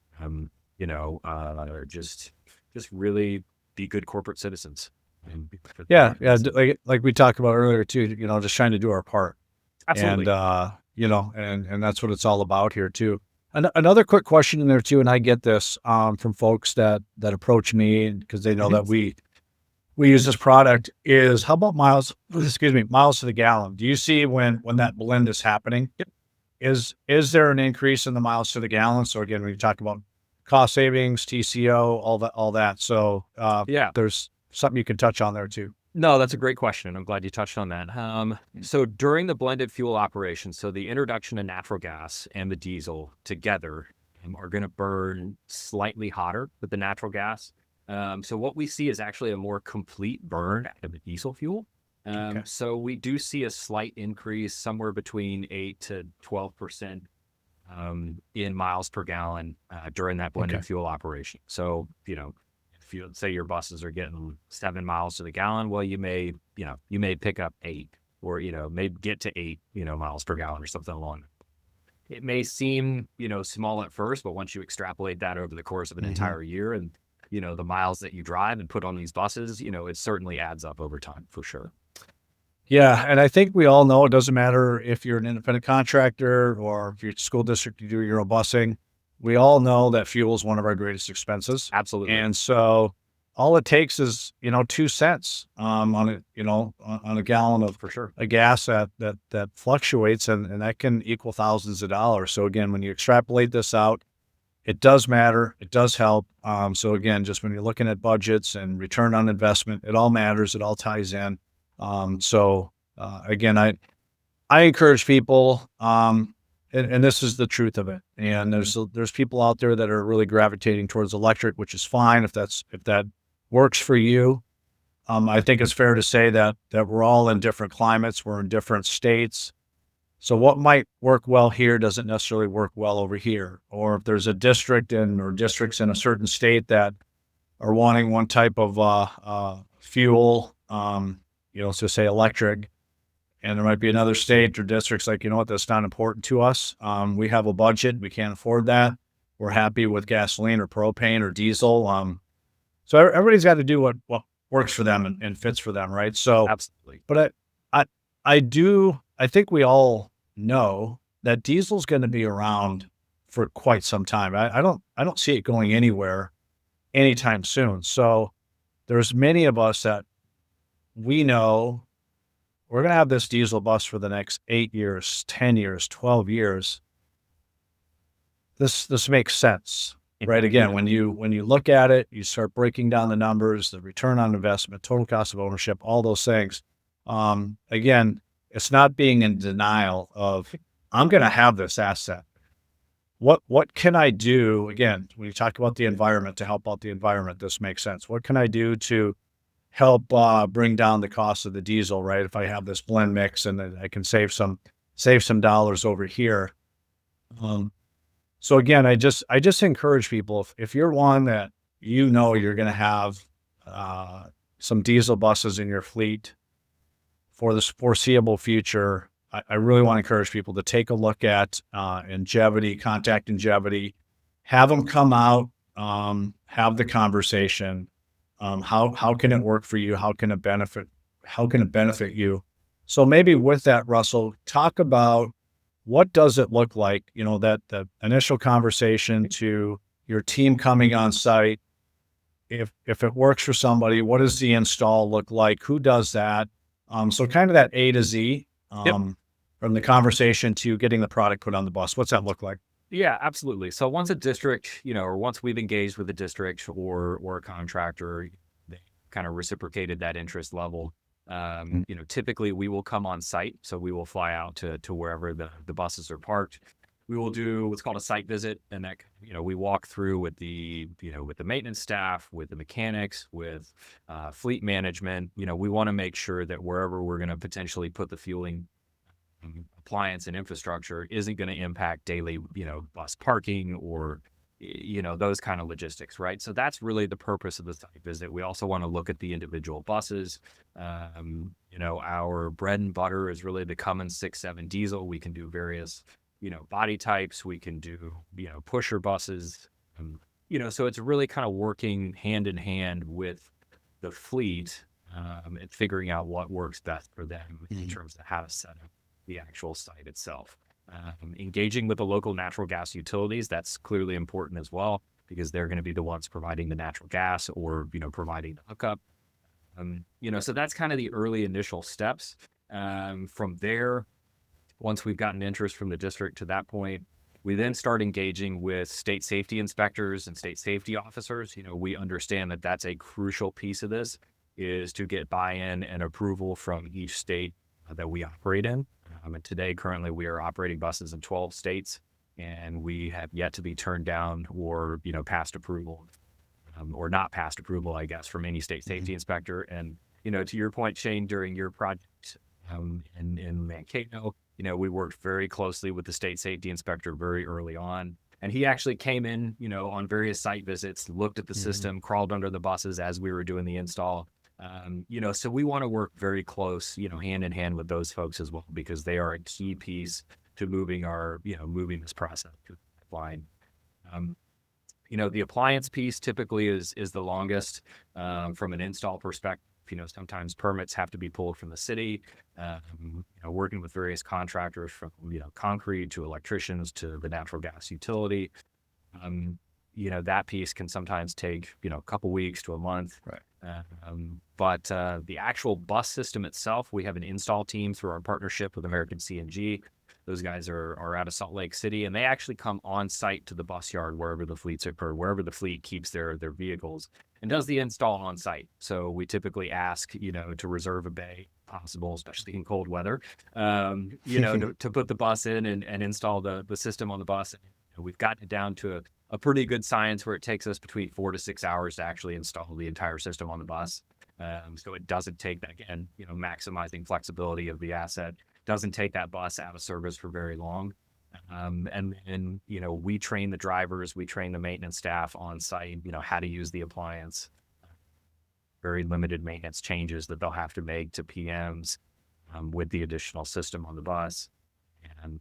just just really be good corporate citizens. And Yeah, yeah. Like we talked about earlier too. Just trying to do our part, absolutely. and that's what it's all about here too. Another quick question in there too, and I get this from folks that approach me because they know that we use this product. Is how about miles? Excuse me, miles to the gallon. Do you see when that blend is happening? Yep. Is there an increase in the miles to the gallon? So again, when you talk about cost savings, TCO, all that. So Yeah. there's something you can touch on there too. No, that's a great question, and I'm glad you touched on that. So during the blended fuel operation, so the introduction of natural gas and the diesel together are going to burn slightly hotter with the natural gas. So what we see is actually a more complete burn out of the diesel fuel. Okay. So we do see a slight increase, somewhere between 8 to 12% in miles per gallon during that blended Okay. fuel operation. So, if you say your buses are getting 7 miles to the gallon, well, you may pick up 8, or, maybe get to 8, miles per gallon or something along. It may seem, small at first, but once you extrapolate that over the course of an entire year and, the miles that you drive and put on these buses, it certainly adds up over time for sure. Yeah, and I think we all know it doesn't matter if you're an independent contractor or if you're a school district, you do your own busing. We all know that fuel is one of our greatest expenses. Absolutely. And so all it takes is, 2 cents on it, on a gallon of For sure. a gas that fluctuates and that can equal thousands of dollars. So again, when you extrapolate this out, it does matter. It does help. So again, just when you're looking at budgets and return on investment, it all matters. It all ties in. Again, I encourage people, and this is the truth of it. And there's people out there that are really gravitating towards electric, which is fine if that works for you. I think it's fair to say that we're all in different climates, we're in different states. So what might work well here doesn't necessarily work well over here. Or if there's a district or districts in a certain state that are wanting one type of fuel, so say electric, and there might be another state or districts like, that's not important to us. We have a budget. We can't afford that. We're happy with gasoline or propane or diesel. So everybody's got to do what works for them and fits for them, right? So, Absolutely. but I think we all know that diesel's going to be around for quite some time. I don't see it going anywhere anytime soon. So there's many of us that we know we're going to have this diesel bus for the next 8 years, 10 years, 12 years. This makes sense, right? Again, when you look at it, you start breaking down the numbers, the return on investment, total cost of ownership, all those things. Again, it's not being in denial of, I'm going to have this asset. What can I do? Again, when you talk about the environment, to help out the environment, this makes sense. What can I do to help bring down the cost of the diesel, right? If I have this blend mix and then I can save some dollars over here. So again, I just encourage people, if you're one that you're going to have some diesel buses in your fleet for this foreseeable future, I really want to encourage people to take a look at Ingevity, contact Ingevity, have them come out, have the conversation. How can it work for you? How can it benefit you? So maybe with that, Russell, talk about what does it look like, that the initial conversation to your team coming on site. If it works for somebody, what does the install look like? Who does that? So kind of that A to Z, from the conversation to getting the product put on the bus. What's that look like? Yeah, absolutely. So once a district, or once we've engaged with a district or a contractor, they kind of reciprocated that interest level. Typically we will come on site. So we will fly out to wherever the buses are parked. We will do what's called a site visit, and that, we walk through with the maintenance staff, with the mechanics, with fleet management. We want to make sure that wherever we're going to potentially put the fueling appliance and infrastructure isn't going to impact daily, bus parking or, those kind of logistics, right? So that's really the purpose of the site visit. We also want to look at the individual buses. Our bread and butter is really the Cummins 6.7 diesel. We can do various, body types. We can do, pusher buses. so it's really kind of working hand in hand with the fleet and figuring out what works best for them in terms of how to set up the actual site itself. Engaging with the local natural gas utilities, that's clearly important as well, because they're going to be the ones providing the natural gas or, providing the hookup. So that's kind of the early initial steps. From there, once we've gotten interest from the district to that point, we then start engaging with state safety inspectors and state safety officers. We understand that that's a crucial piece of this, is to get buy-in and approval from each state that we operate in. And today, currently, we are operating buses in 12 states, and we have yet to be turned down or, passed approval or not passed approval, I guess, from any state safety inspector. And, to your point, Shane, during your project in Mankato, we worked very closely with the state safety inspector very early on. And he actually came in, on various site visits, looked at the system, crawled under the buses as we were doing the install. So we want to work very close, hand in hand with those folks as well, because they are a key piece to moving this process through the pipeline. The appliance piece typically is the longest from an install perspective. Sometimes permits have to be pulled from the city, working with various contractors from, concrete to electricians to the natural gas utility. That piece can sometimes take, a couple weeks to a month. Right. But the actual bus system itself, we have an install team through our partnership with American CNG. Those guys are out of Salt Lake City, and they actually come on site to the bus yard wherever the fleet keeps their vehicles, and does the install on site. So we typically ask, to reserve a bay, possible, especially in cold weather, to put the bus in and install the system on the bus. We've gotten it down to a pretty good science where it takes us between 4 to 6 hours to actually install the entire system on the bus. So it doesn't take that, again, maximizing flexibility of the asset, doesn't take that bus out of service for very long. And then, we train the drivers, we train the maintenance staff on site, how to use the appliance, very limited maintenance changes that they'll have to make to PMs with the additional system on the bus. And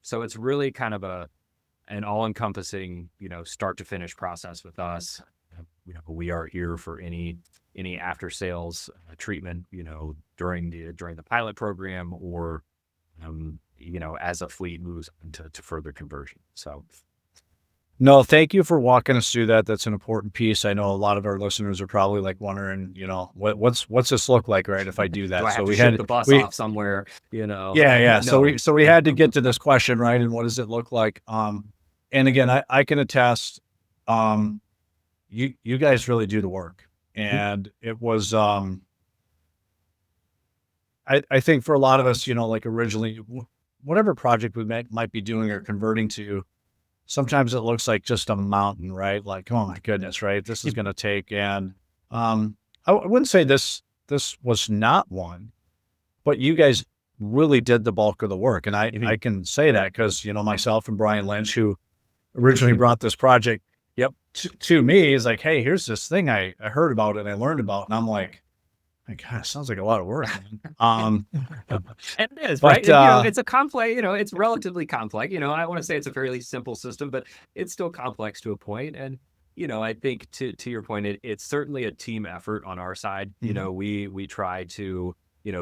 so it's really kind of an all-encompassing, start to finish process with us. We are here for any after sales treatment, during the pilot program or, as a fleet moves to further conversion. So. No, thank you for walking us through that. That's an important piece. I know a lot of our listeners are probably like wondering, what's this look like, right? If I do that, Do I have to ship the bus off somewhere, Yeah. No. So we had to get to this question, right? And what does it look like? And again, I can attest, you guys really do the work. And it was, I think for a lot of us, like originally, whatever project we might be doing or converting to, sometimes it looks like just a mountain, right? Like, oh my goodness, right? This is going to take, and I wouldn't say this was not one, but you guys really did the bulk of the work. And I can say that because, myself and Brian Lynch, who originally brought this project to me, is like, hey, here's this thing I heard about and I learned about. And I'm like, God, it sounds like a lot of work. And it is, but, right? And, it's a complex, it's relatively complex. I want to say it's a fairly simple system, but it's still complex to a point. And, I think to your point, it's certainly a team effort on our side. We try to,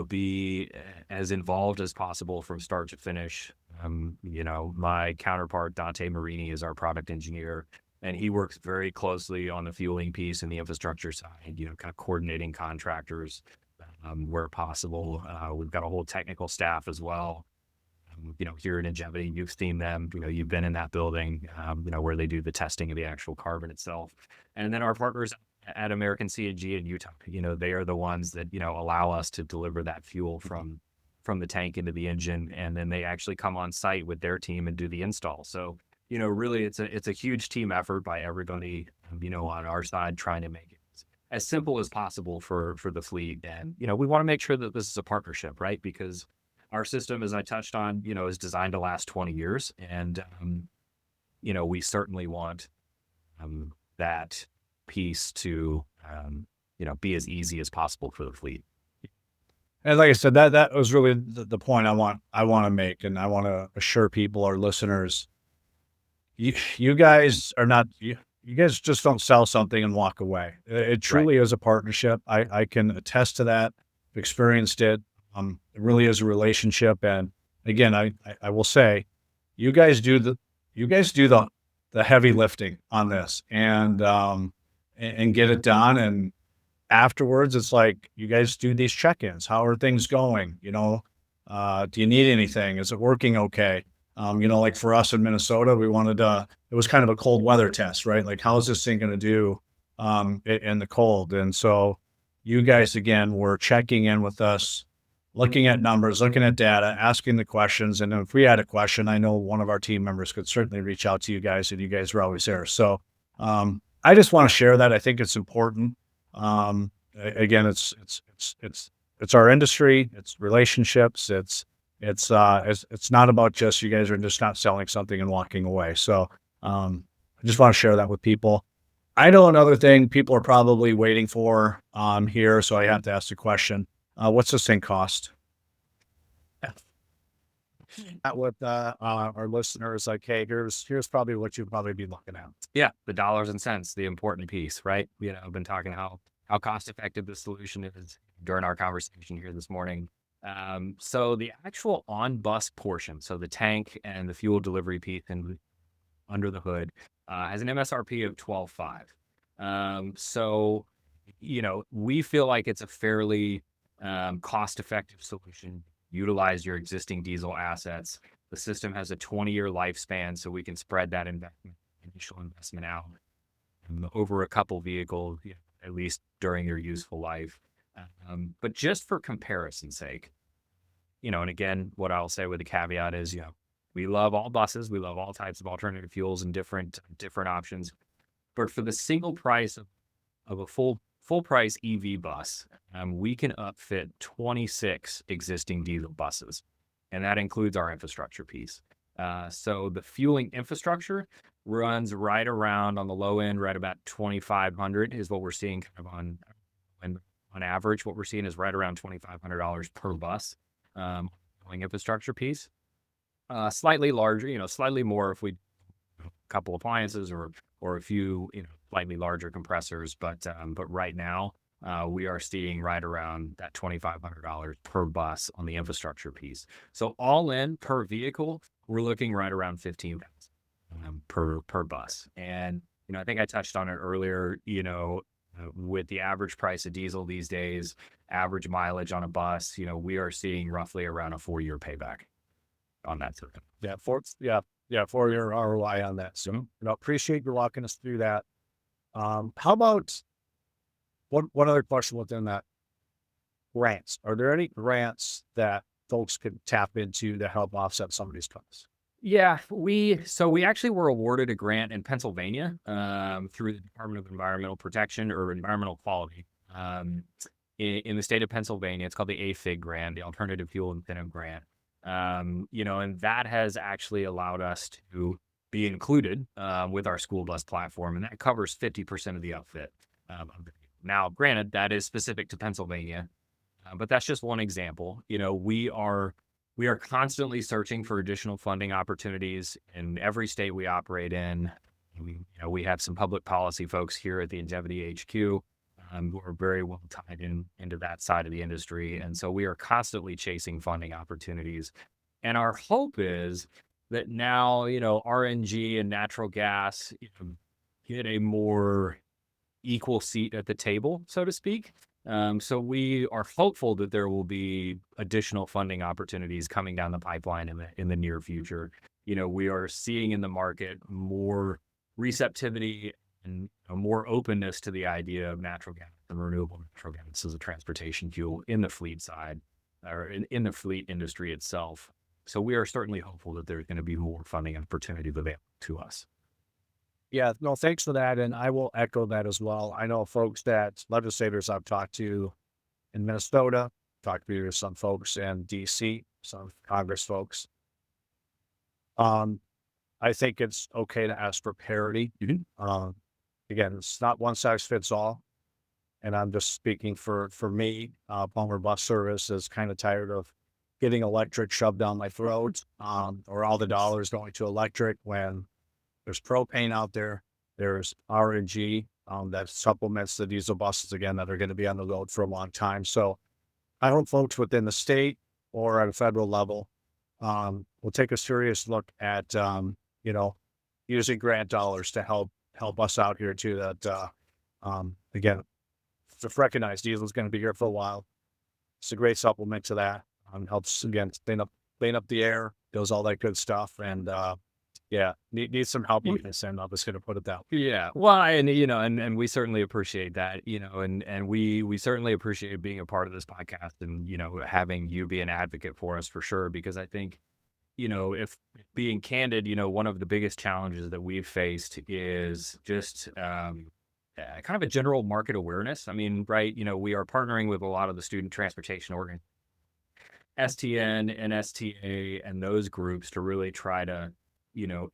be as involved as possible from start to finish. My counterpart, Dante Marini, is our product engineer, and he works very closely on the fueling piece and the infrastructure side, kind of coordinating contractors where possible. We've got a whole technical staff as well. Here in Ingevity, you've seen them, you've been in that building, where they do the testing of the actual carbon itself. And then our partners at American CNG in Utah, they are the ones that, allow us to deliver that fuel from the tank into the engine. And then they actually come on site with their team and do the install. So, really it's a huge team effort by everybody, on our side, trying to make it as simple as possible for the fleet. And, we want to make sure that this is a partnership, right? Because our system, as I touched on, is designed to last 20 years. And, we certainly want that piece to, be as easy as possible for the fleet. And like I said, that was really the point I want to make. And I want to assure people, our listeners, you guys are not, you guys just don't sell something and walk away. It Right. truly is a partnership. I can attest to that. Experienced it. It really is a relationship. And again, I will say, you guys do the you guys do the heavy lifting on this, and get it done. And afterwards, it's like you guys do these check-ins. How are things going? Do you need anything? Is it working okay? Like for us in Minnesota, we wanted to, it was kind of a cold weather test, right? Like, how is this thing going to do in the cold? And so you guys, again, were checking in with us, looking at numbers, looking at data, asking the questions. And if we had a question, I know one of our team members could certainly reach out to you guys, and you guys were always there. So I just want to share that. I think it's important. Again, it's our industry, it's relationships, it's not about just, you guys are just not selling something and walking away. So I just want to share that with people. I know another thing people are probably waiting for here, so I have to ask the question: what's this thing cost? That with our listeners, like, hey, here's probably what you'd probably be looking at. Yeah, the dollars and cents, the important piece, right? I've been talking how cost effective the solution is during our conversation here this morning. So the actual on bus portion, so the tank and the fuel delivery piece and under the hood, has an MSRP of 12.5. So we feel like it's a fairly cost effective solution. Utilize your existing diesel assets. The system has a 20-year lifespan, so we can spread that initial investment out over a couple vehicles, at least during their useful life. But just for comparison's sake, and again, what I'll say with the caveat is, we love all buses, we love all types of alternative fuels and different options. But for the single price of a full price EV bus, we can upfit 26 existing diesel buses, and that includes our infrastructure piece. So the fueling infrastructure runs right around, on the low end, right about 2,500 is what we're seeing kind of on average. What we're seeing is right around $2,500 per bus, fueling infrastructure piece. Slightly larger, slightly more if we a couple appliances or a few, slightly larger compressors. But right now, we are seeing right around that $2,500 per bus on the infrastructure piece. So all in per vehicle, we're looking right around $15,000 per bus. And I think I touched on it earlier. With the average price of diesel these days, average mileage on a bus, we are seeing roughly around a 4-year payback on that system. Yeah, 4-year ROI on that. So appreciate you walking us through that. How about one other question within that? Grants. Are there any grants that folks could tap into to help offset some of these costs? Yeah, we actually were awarded a grant in Pennsylvania through the Department of Environmental Protection or Environmental Quality in the state of Pennsylvania. It's called the AFIG grant, the Alternative Fuel Incentive Grant. And that has actually allowed us to be included with our school bus platform, and that covers 50% of the outfit. Now, granted, that is specific to Pennsylvania, but that's just one example. We are constantly searching for additional funding opportunities in every state we operate in. We have some public policy folks here at the Ingevity HQ who are very well tied into that side of the industry. And so we are constantly chasing funding opportunities. And our hope is that now, RNG and natural gas get a more equal seat at the table, so to speak. So we are hopeful that there will be additional funding opportunities coming down the pipeline in the near future. We are seeing in the market more receptivity and more openness to the idea of natural gas and renewable natural gas as a transportation fuel in the fleet side or in the fleet industry itself. So we are certainly hopeful that there's going to be more funding opportunity available to us. Yeah, no, thanks for that. And I will echo that as well. I know folks legislators I've talked to in Minnesota, talked to some folks in DC, some Congress folks. I think it's okay to ask for parity. Again, it's not one size fits all. And I'm just speaking for me. Palmer Bus Service is kind of tired of getting electric shoved down my throat, or all the dollars going to electric when there's propane out there. There's RNG that supplements the diesel buses again that are going to be on the road for a long time. So I hope folks within the state or at a federal level will take a serious look at you know, using grant dollars to help us out here too. That again, just recognize diesel is going to be here for a while. It's a great supplement to that. Helps again clean up the air, does all that good stuff, and yeah, need some help with this. And I'm just going to put it that way. Yeah. Well, and and we certainly appreciate that, and we certainly appreciate being a part of this podcast and, having you be an advocate for us for sure, because I think, if being candid, one of the biggest challenges that we've faced is just kind of a general market awareness. I mean, right, we are partnering with a lot of the student transportation organizations, STN and STA and those groups to really try to,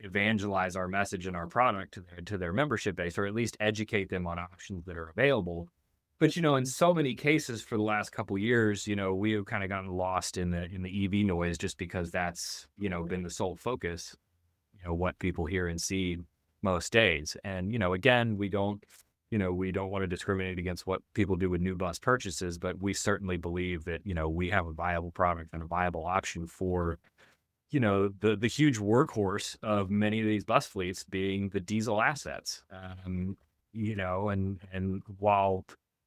evangelize our message and our product to their membership base, or at least educate them on options that are available. But, in so many cases for the last couple years, we have kind of gotten lost in the EV noise just because that's, been the sole focus, what people hear and see most days. And, again, we don't want to discriminate against what people do with new bus purchases, but we certainly believe that, we have a viable product and a viable option for, the huge workhorse of many of these bus fleets being the diesel assets. And while,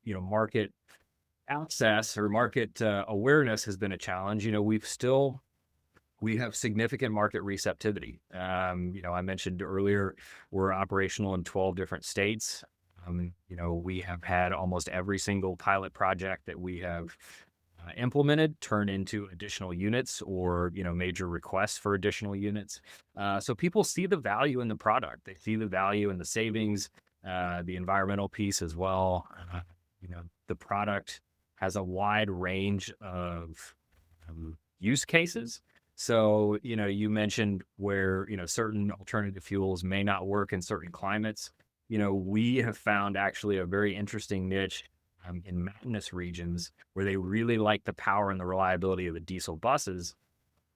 market access or market awareness has been a challenge, we have significant market receptivity. I mentioned earlier, we're operational in 12 different states. We have had almost every single pilot project that we have implemented turn into additional units or, major requests for additional units. So people see the value in the product. They see the value in the savings, the environmental piece as well. The product has a wide range of use cases. So, you mentioned where, certain alternative fuels may not work in certain climates. We have found actually a very interesting niche in mountainous regions where they really like the power and the reliability of the diesel buses,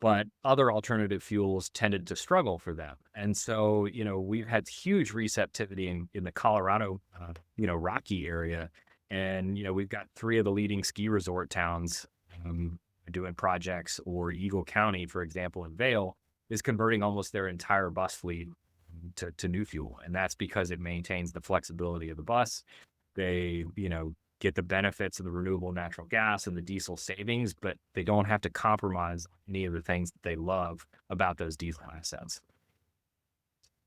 but other alternative fuels tended to struggle for them. And so, we've had huge receptivity in the Colorado, Rocky area. And, we've got 3 of the leading ski resort towns doing projects, or Eagle County, for example, in Vail, is converting almost their entire bus fleet to new fuel. And that's because it maintains the flexibility of the bus. They, get the benefits of the renewable natural gas and the diesel savings, but they don't have to compromise any of the things that they love about those diesel assets.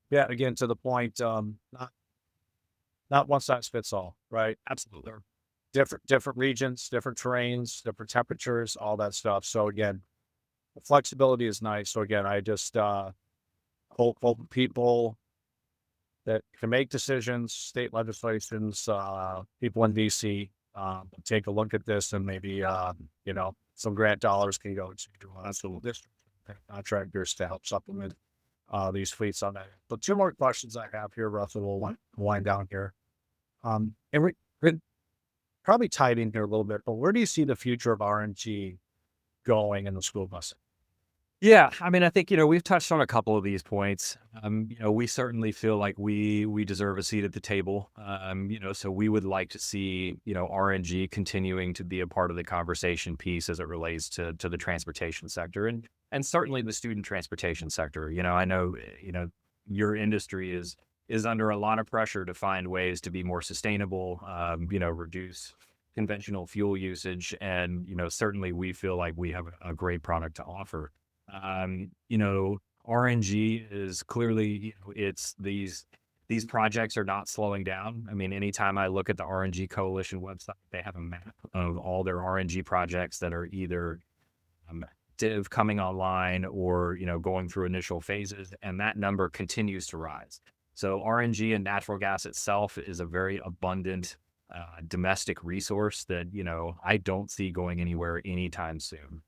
Yeah, again, to the point, not one size fits all, right? Absolutely. Different regions, different terrains, different temperatures, all that stuff. So again, the flexibility is nice. So again, I just hope people that can make decisions, state legislations, people in DC, take a look at this, and maybe some grant dollars can go to some district contractors to help supplement these fleets on that. But 2 more questions I have here, Russell. We'll wind down here. And we probably tied in here a little bit, but where do you see the future of RNG going in the school bus? Yeah, I mean, I think, we've touched on a couple of these points. We certainly feel like we deserve a seat at the table. So we would like to see, RNG continuing to be a part of the conversation piece as it relates to the transportation sector and certainly the student transportation sector. I know, your industry is under a lot of pressure to find ways to be more sustainable, reduce conventional fuel usage. And, certainly we feel like we have a great product to offer. RNG is clearly, it's these projects are not slowing down. I mean, anytime I look at the RNG Coalition website, they have a map of all their RNG projects that are either active, coming online, or, going through initial phases, and that number continues to rise. So RNG and natural gas itself is a very abundant domestic resource that, I don't see going anywhere anytime soon.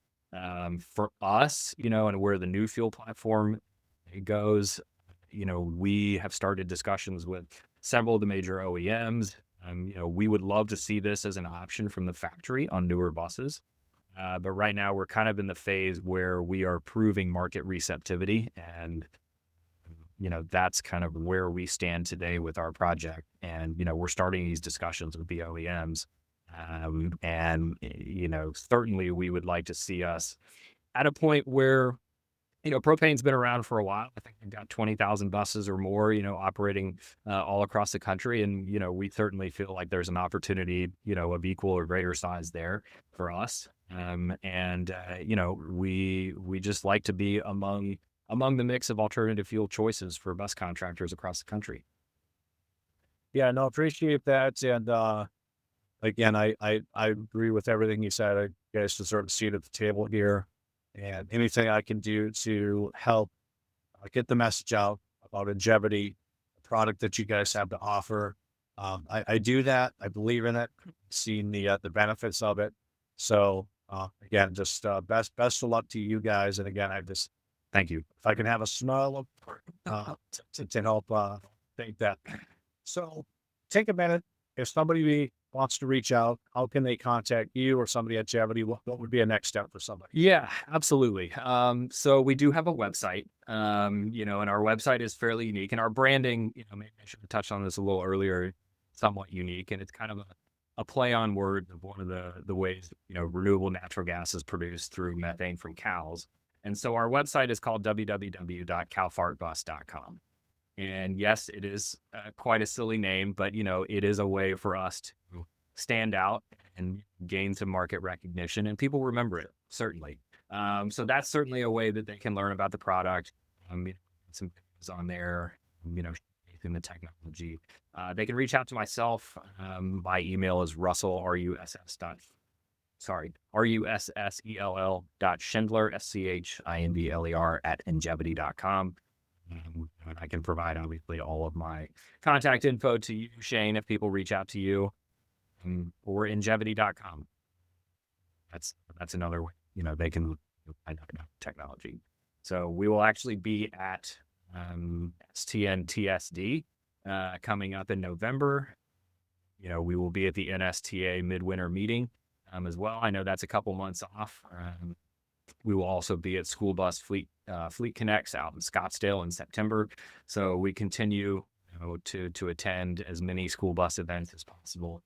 For us, and where the new fuel platform goes, we have started discussions with several of the major OEMs. We would love to see this as an option from the factory on newer buses. But right now we're kind of in the phase where we are proving market receptivity, and that's kind of where we stand today with our project. And, we're starting these discussions with the OEMs. And, certainly we would like to see us at a point where, propane's been around for a while. I think we've got 20,000 buses or more, operating all across the country. And, we certainly feel like there's an opportunity, of equal or greater size there for us. We just like to be among the mix of alternative fuel choices for bus contractors across the country. Yeah, no, appreciate that. And again, I agree with everything you said. You guys deserve a seat at the table here. And anything I can do to help get the message out about Ingevity, the product that you guys have to offer, I do that. I believe in it. Seen the benefits of it. So again, just best of luck to you guys. And again, Thank you. if I can have a smile to help think that. So take a minute. If somebody wants to reach out, how can they contact you or somebody at Ingevity? What would be a next step for somebody? Yeah, absolutely. So we do have a website, and our website is fairly unique, and our branding, maybe I should have touched on this a little earlier, somewhat unique, and it's kind of a play on words of one of the ways, renewable natural gas is produced through methane from cows. And so our website is called www.cowfartbus.com. And yes, it is quite a silly name, but it is a way for us to stand out and gain some market recognition, and people remember it, certainly. So that's certainly a way that they can learn about the product. Some videos on there, in the technology. They can reach out to myself. My email is russell.schindler, SCHINDLER @ingevity.com. And I can provide obviously all of my contact info to you, Shane, if people reach out to you, or ingevity.com. That's another way, they can find out about technology. So we will actually be at STN-TSD coming up in November. We will be at the NSTA midwinter meeting as well. I know that's a couple months off. We will also be at School Bus Fleet Connects out in Scottsdale in September. So we continue to attend as many school bus events as possible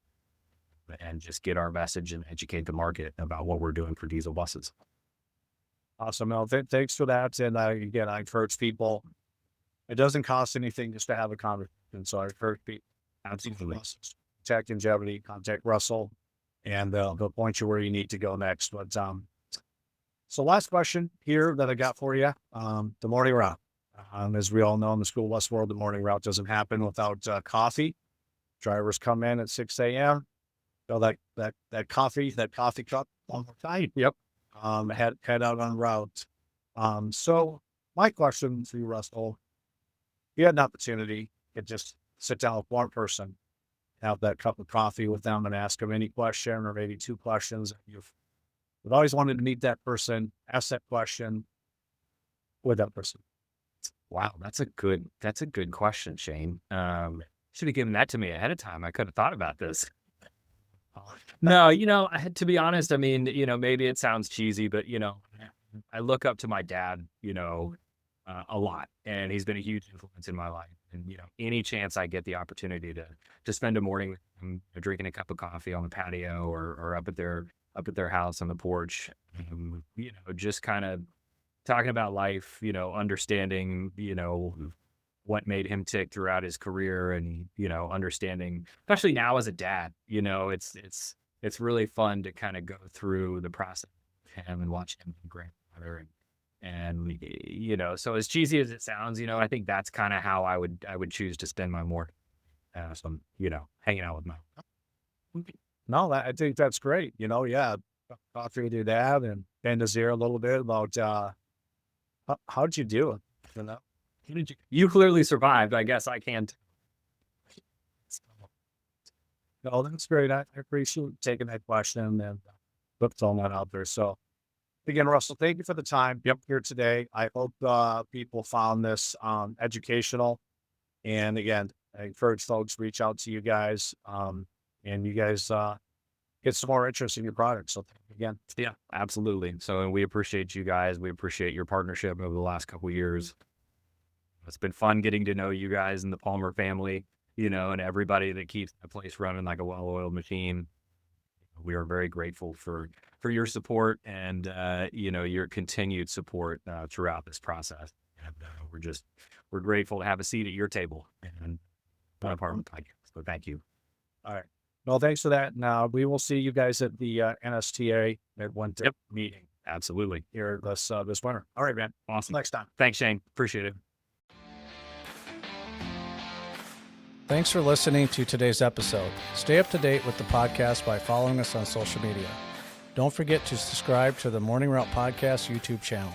and just get our message and educate the market about what we're doing for diesel buses. Awesome. Well, thanks for that. And again, I encourage people, it doesn't cost anything just to have a conversation. So I encourage people, Absolutely. contact Ingevity, contact Russell, and they'll point you where you need to go next. But so last question here that I got for you, the morning route. As we all know in the school bus world, the morning route doesn't happen without coffee. Drivers come in at 6 a.m. So that coffee cup on the side. Yep. Head out on route. So my question to you, Russell, if you had an opportunity to just sit down with one person, have that cup of coffee with them and ask them any question or maybe two questions. You've always wanted to meet that person, ask that question with that person. Wow, that's a good question, Shane. Should have given that to me ahead of time. I could have thought about this. No, to be honest, I mean, maybe it sounds cheesy, but I look up to my dad, a lot, and he's been a huge influence in my life. And any chance I get the opportunity to spend a morning with him, drinking a cup of coffee on the patio or up at their house on the porch, just kind of talking about life, understanding, what made him tick throughout his career, and understanding, especially now as a dad, it's really fun to kind of go through the process with him and watch him be grandfather, and so as cheesy as it sounds, I think that's kind of how I would choose to spend my morning, hanging out with my. No, I think that's great. Yeah, coffee with your dad and bend his ear a little bit about how'd you do it? You clearly survived. I guess I can't. No, that's great. I appreciate you taking that question and throwing that out there. So again, Russell, thank you for the time here today. I hope people found this educational. And again, I encourage folks reach out to you guys and you guys get some more interest in your product. So thank you again. Yeah, absolutely. So, and we appreciate you guys. We appreciate your partnership over the last couple of years. It's been fun getting to know you guys and the Palmer family, and everybody that keeps the place running like a well-oiled machine. We are very grateful for your support and your continued support throughout this process. And we're grateful to have a seat at your table and one part of the podcast. So thank you. All right. Well, thanks for that. Now we will see you guys at the NSTA at one meeting Absolutely. here this winter. All right, man. Awesome. Next time. Thanks, Shane. Appreciate it. Thanks for listening to today's episode. Stay up to date with the podcast by following us on social media. Don't forget to subscribe to the Morning Route Podcast YouTube channel.